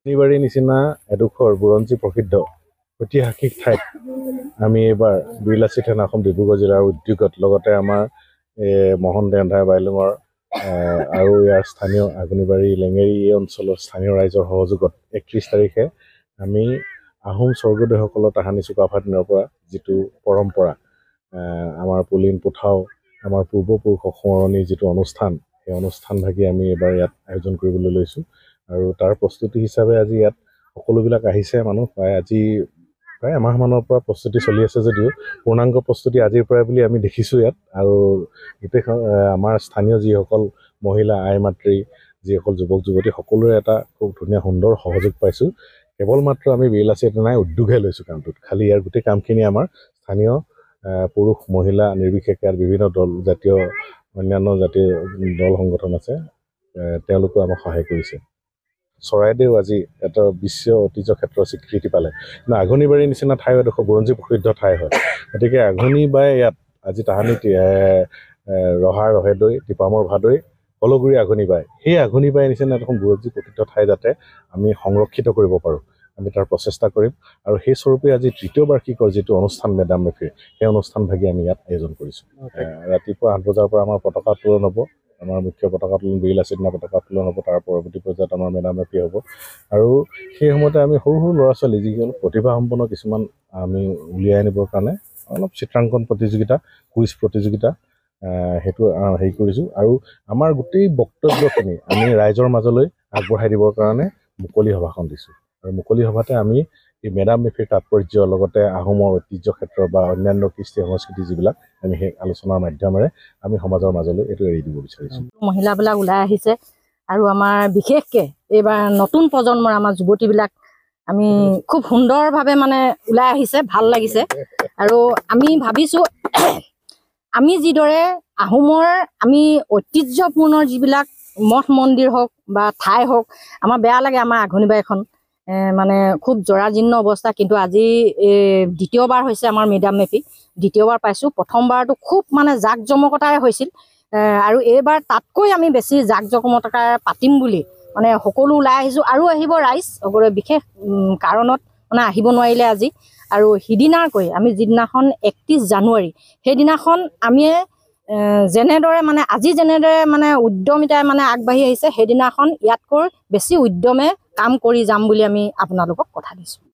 শনিবাৰী নিচিনা এডোখৰ বুৰঞ্জী প্ৰসিদ্ধ ঐতিহাসিক ঠাইত আমি এইবাৰ বীৰলাচি থানা অসম ডিব্ৰুগড় জিলাৰ উদ্যোগত লগতে আমাৰ মোহন দেন্ধাই বাইলুঙৰ আৰু ইয়াৰ স্থানীয় আগুনিবাৰী লেঙেৰী এই অঞ্চলৰ স্থানীয় ৰাইজৰ সহযোগত 31 তাৰিখে আমি আহোম স্বৰ্গদেউসকলৰ তাহানি চুকাফা দিনৰ পৰা যিটো পৰম্পৰা আমাৰ পুলিন পুঠাও আমাৰ পূৰ্বপুৰুষৰ সোঁৱৰণি যিটো অনুষ্ঠান সেই অনুষ্ঠানভাগি আমি এবাৰ ইয়াত আয়োজন কৰিবলৈ লৈছোঁ আৰু তাৰ প্ৰস্তুতি হিচাপে আজি ইয়াত সকলোবিলাক আহিছে মানুহ প্ৰায় এমাহমানৰ পৰা প্ৰস্তুতি চলি আছে যদিও পূৰ্ণাংগ প্ৰস্তুতি আজিৰ পৰাই বুলি আমি দেখিছোঁ ইয়াত আৰু গোটেইখন আমাৰ স্থানীয় যিসকল মহিলা আই মাতৃ যিসকল যুৱক যুৱতী সকলোৰে এটা খুব ধুনীয়া সুন্দৰ সহযোগ পাইছোঁ কেৱল মাত্ৰ আমি বীৰলাচি থানাই উদ্যোগহে লৈছোঁ কামটোত খালি ইয়াৰ গোটেই কামখিনি আমাৰ স্থানীয় পুৰুষ মহিলা নিৰ্বিশেষে ইয়াত বিভিন্ন দল জাতীয় অন্যান্য জাতীয় দল সংগঠন আছে তেওঁলোকেও আমাক সহায় কৰিছে চৰাইদেউ আজি এটা বিশ্ব ঐতিহ্য ক্ষেত্ৰৰ স্বীকৃতি পালে কিন্তু আঘোনিবাৰীৰ নিচিনা ঠাই এডোখৰ বুৰঞ্জী প্ৰসিদ্ধ ঠাই হয় গতিকে আঘোনিবাই ইয়াত আজি তাহানি ৰহাৰ ৰহেদৈ টিপামৰ ভাদৈ কলগুৰি আঘোনিবাই সেই আঘোনিবাৰীৰ নিচিনা এখন বুৰঞ্জী প্ৰসিদ্ধ ঠাই যাতে আমি সংৰক্ষিত কৰিব পাৰোঁ আমি তাৰ প্ৰচেষ্টা কৰিম আৰু সেই স্বৰূপে আজি তৃতীয় বাৰ্ষিকৰ যিটো অনুষ্ঠান মেডাম মেফিৰ সেই অনুষ্ঠানভাগি আমি ইয়াত আয়োজন কৰিছোঁ ৰাতিপুৱা 8 বজাৰ পৰা আমাৰ পতাকা উত্তোলন হ'ব আমাৰ মুখ্য পতাকা উত্তোলন বীৰলাচি থানা পতাকা উত্তোলন হ'ব তাৰ পৰৱৰ্তী পৰ্যায়ত আমাৰ মেডাম মেফি হ'ব আৰু সেই সময়তে আমি সৰু সৰু ল'ৰা ছোৱালী যিসকল প্ৰতিভাসম্পন্ন কিছুমান আমি উলিয়াই আনিবৰ কাৰণে অলপ চিত্ৰাংকন প্ৰতিযোগিতা কুইজ প্ৰতিযোগিতা সেইটো হেৰি কৰিছোঁ আৰু আমাৰ গোটেই বক্তব্যখিনি আমি ৰাইজৰ মাজলৈ আগবঢ়াই দিবৰ কাৰণে মুকলি সভাখন দিছোঁ আৰু মুকলি সভাতে আমি এই মেডাম মেফিৰ তাৎপৰ্য লগতে আহোমৰ ঐতিহ্য ক্ষেত্ৰ বা অন্যান্য কৃষ্টি সংস্কৃতি যিবিলাক আমি সেই আলোচনাৰ মাধ্যমেৰে আমি সমাজৰ মাজলৈ এইটো এৰি দিব বিচাৰিছোঁ মহিলাবিলাক ওলাই আহিছে আৰু আমাৰ বিশেষকৈ এইবাৰ নতুন প্ৰজন্মৰ আমাৰ যুৱতীবিলাক আমি খুব সুন্দৰভাৱে মানে ওলাই আহিছে ভাল লাগিছে আৰু আমি ভাবিছোঁ আমি যিদৰে আহোমৰ আমি ঐতিহ্যপূৰ্ণ যিবিলাক মঠ মন্দিৰ হওক বা ঠাই হওক আমাৰ বেয়া লাগে আমাৰ আঘোনিবাৰীখন মানে খুব জৰাজীৰ্ণ অৱস্থা কিন্তু আজি দ্বিতীয়বাৰ হৈছে আমাৰ মেডাম মেফি দ্বিতীয়বাৰ পাইছোঁ প্ৰথমবাৰটো খুব মানে জাক জমকতাৰে হৈছিল আৰু এইবাৰ তাতকৈ আমি বেছি জাক জমকতাৰে পাতিম বুলি মানে সকলো ওলাই আহিছোঁ আৰু আহিব ৰাইজ সকলোৱে বিশেষ কাৰণত মানে আহিব নোৱাৰিলে আজি আৰু সিদিনাকৈ আমি যিদিনাখন 31 জানুৱাৰী সেইদিনাখন আমি যেনেদৰে মানে আজি যেনেদৰে মানে উদ্যমিতাই মানে আগবাঢ়ি আহিছে সেইদিনাখন ইয়াতকৈ বেছি উদ্যমে কাম কৰি যাম বুলি আমি আপোনালোকক কথা দিছোঁ।